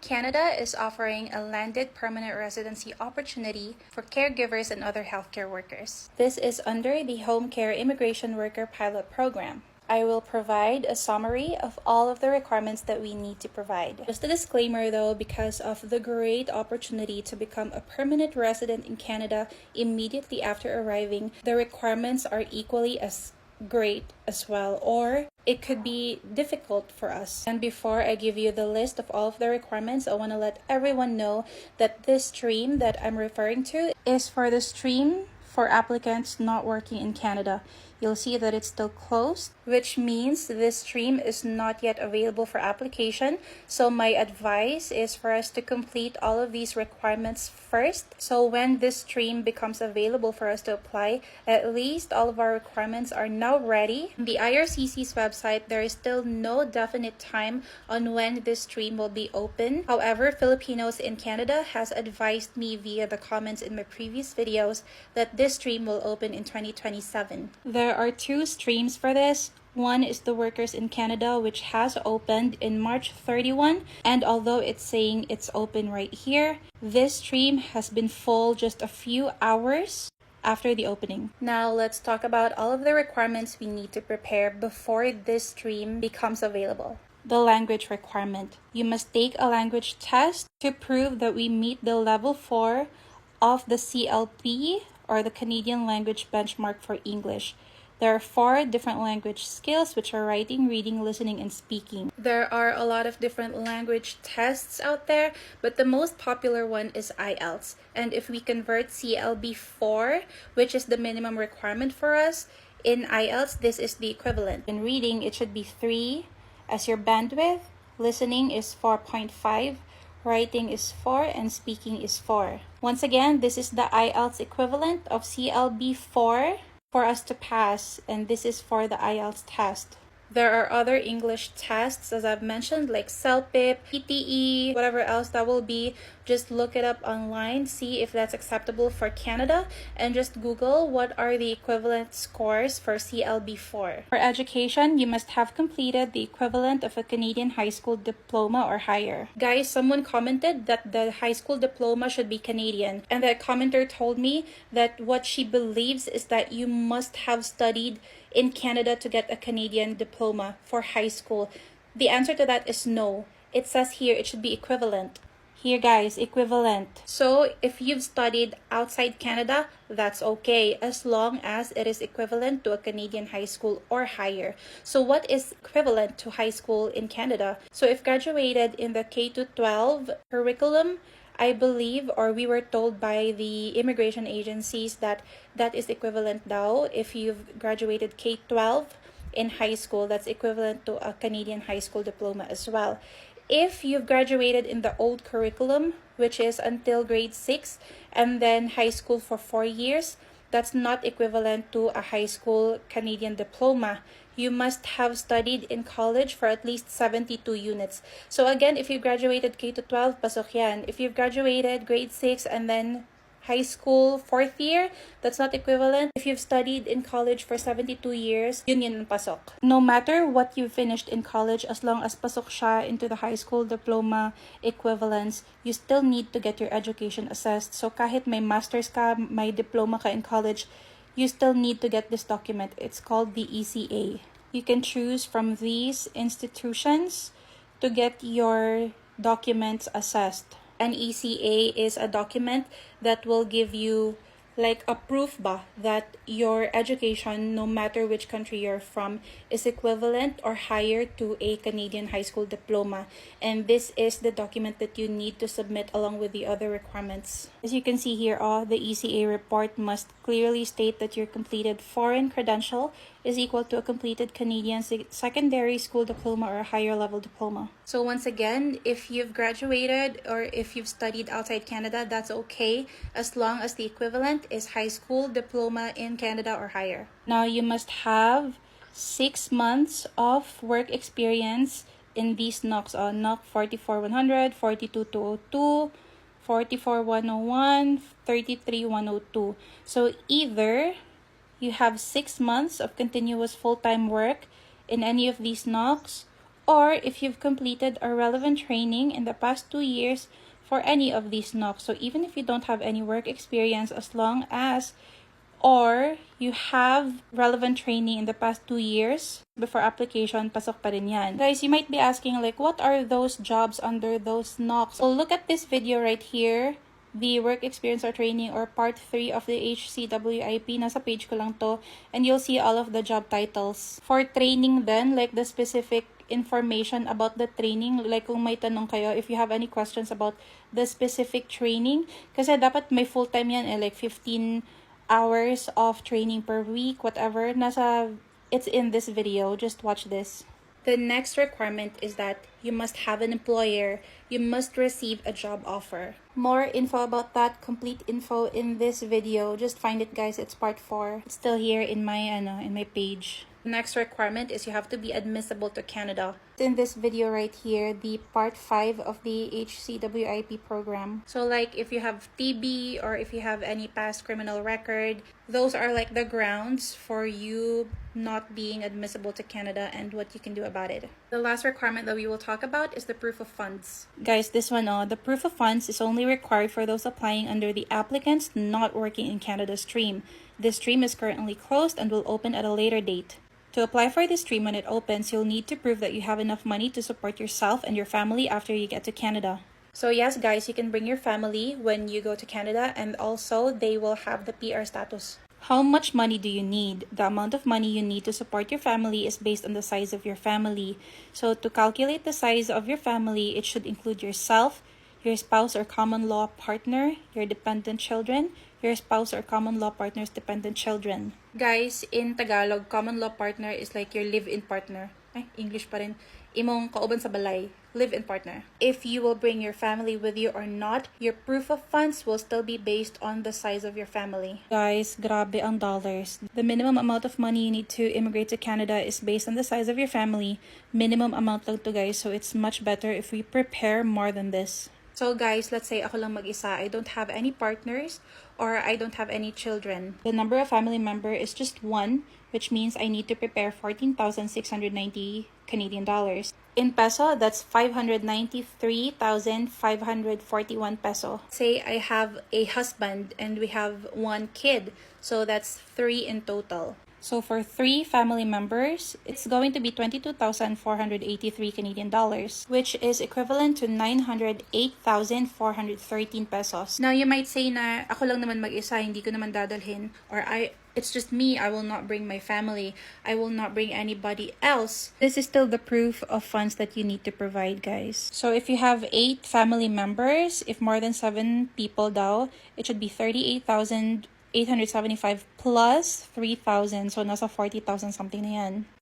Canada is offering a landed permanent residency opportunity for caregivers and other healthcare workers. This is under the Home Care Immigration Worker Pilot Program. I will provide a summary of all of the requirements that we need to provide. Just a disclaimer though, because of the great opportunity to become a permanent resident in Canada immediately after arriving, the requirements are equally as great as well, or it could be difficult for us. And before I give you the list of all of the requirements, I want to let everyone know that this stream that I'm referring to is for the stream for applicants not working in Canada. You'll see that it's still closed, which means this stream is not yet available for application. So my advice is for us to complete all of these requirements first. So when this stream becomes available for us to apply, at least all of our requirements are now ready. On the IRCC's website, there is still no definite time on when this stream will be open. However, Filipinos in Canada has advised me via the comments in my previous videos that this stream will open in 2027. There are two streams for this. One is the Workers in Canada, which has opened in March 31, and although it's saying it's open right here, this stream has been full just a few hours after the opening. Now let's talk about all of the requirements we need to prepare before this stream becomes available. The language requirement. You must take a language test to prove that we meet the level 4 of the CLP, or the Canadian Language Benchmark for English. There are 4 different language skills, which are writing, reading, listening, and speaking. There are a lot of different language tests out there, but the most popular one is IELTS. And if we convert CLB 4, which is the minimum requirement for us, in IELTS, this is the equivalent. In reading, it should be 3 as your bandwidth. Listening is 4.5. Writing is 4, and speaking is 4. Once again, this is the IELTS equivalent of CLB 4 for us to pass, and this is for the IELTS test. There are other English tests, as I've mentioned, like CELPIP, PTE, whatever else that will be. Just look it up online, see if that's acceptable for Canada, and just Google what are the equivalent scores for CLB4. For education, you must have completed the equivalent of a Canadian high school diploma or higher. Guys, someone commented that the high school diploma should be Canadian, and that commenter told me that what she believes is that you must have studied in Canada to get a Canadian diploma for high school. The answer to that is no. It says here it should be equivalent. Here guys, equivalent. So if you've studied outside Canada, that's okay, as long as it is equivalent to a Canadian high school or higher. So what is equivalent to high school in Canada? So if graduated in the K-12 curriculum, I believe, or we were told by the immigration agencies, that that is equivalent now. If you've graduated K-12 in high school, that's equivalent to a Canadian high school diploma as well. If you've graduated in the old curriculum, which is until grade 6 and then high school for 4 years, that's not equivalent to a high school Canadian diploma. You must have studied in college for at least 72 units. So again, if you graduated K-12, pasok yan. If you've graduated grade 6 and then high school 4th year, that's not equivalent. If you've studied in college for 72 years, yun ang pasok. No matter what you finished in college, as long as pasok siya into the high school diploma equivalents, you still need to get your education assessed. So kahit may master's ka, may diploma ka in college, you still need to get this document. It's called the ECA. You can choose from these institutions to get your documents assessed. An ECA is a document that will give you like a proof that your education, no matter which country you're from, is equivalent or higher to a Canadian high school diploma. And this is the document that you need to submit along with the other requirements. As you can see here, the ECA report must clearly state that your completed foreign credential is equal to a completed Canadian secondary school diploma or a higher level diploma. So once again, if you've graduated or if you've studied outside Canada, that's okay, as long as the equivalent is high school diploma in Canada or higher. Now you must have 6 months of work experience in these NOCs, NOC 44100, 42202, 44101, 33102. So either you have 6 months of continuous full-time work in any of these NOCs, or if you've completed a relevant training in the past 2 years for any of these NOCs. So even if you don't have any work experience, as long as or you have relevant training in the past 2 years before application, pasok pa rin yan. Guys, you might be asking like, what are those jobs under those NOCs? So look at this video right here, the work experience or training, or part 3 of the HCWIP. Nasa page ko lang to, and you'll see all of the job titles. For training then, like the specific information about the training, like kung may tanong kayo, if you have any questions about the specific training, kasi dapat may full time yan like 15 hours of training per week, whatever. It's in this video. Just watch this. The next requirement is that you must have an employer. You must receive a job offer. More info about that, complete info in this video. Just find it, guys. It's part 4. It's still here in my page. The next requirement is you have to be admissible to Canada. In this video right here, the part 5 of the HCWIP program. So like if you have TB or if you have any past criminal record, those are like the grounds for you not being admissible to Canada and what you can do about it. The last requirement that we will talk about is the proof of funds. Guys, this one, the proof of funds is only required for those applying under the Applicants not working in Canada stream. This stream is currently closed and will open at a later date. To apply for this stream when it opens, you'll need to prove that you have enough money to support yourself and your family after you get to Canada. So yes, guys, you can bring your family when you go to Canada, and also they will have the PR status. How much money do you need? The amount of money you need to support your family is based on the size of your family. So to calculate the size of your family, it should include yourself, your spouse or common law partner, your dependent children, your spouse or common law partner's dependent children. Guys, in Tagalog, common law partner is like your live-in partner. English pa rin. Imong kauban sa balay, live-in partner. If you will bring your family with you or not, your proof of funds will still be based on the size of your family. Guys, grabe ang dollars. The minimum amount of money you need to immigrate to Canada is based on the size of your family. Minimum amount lang to, guys, so it's much better if we prepare more than this. So guys, let's say ako lang mag-isa. I don't have any partners or I don't have any children. The number of family member is just 1, which means I need to prepare 14,690 Canadian dollars. In peso, that's 593,541 peso. Say I have a husband and we have 1 kid, so that's 3 in total. So for 3 family members, it's going to be 22,483 Canadian dollars, which is equivalent to 908,413 pesos. Now you might say na ako lang naman mag-isa, hindi ko naman dadalhin, or it's just me, I will not bring my family, I will not bring anybody else. This is still the proof of funds that you need to provide, guys. So if you have 8 family members, if more than 7 people daw, it should be 38,875 plus 3,000. So nasa 40,000 something na yan.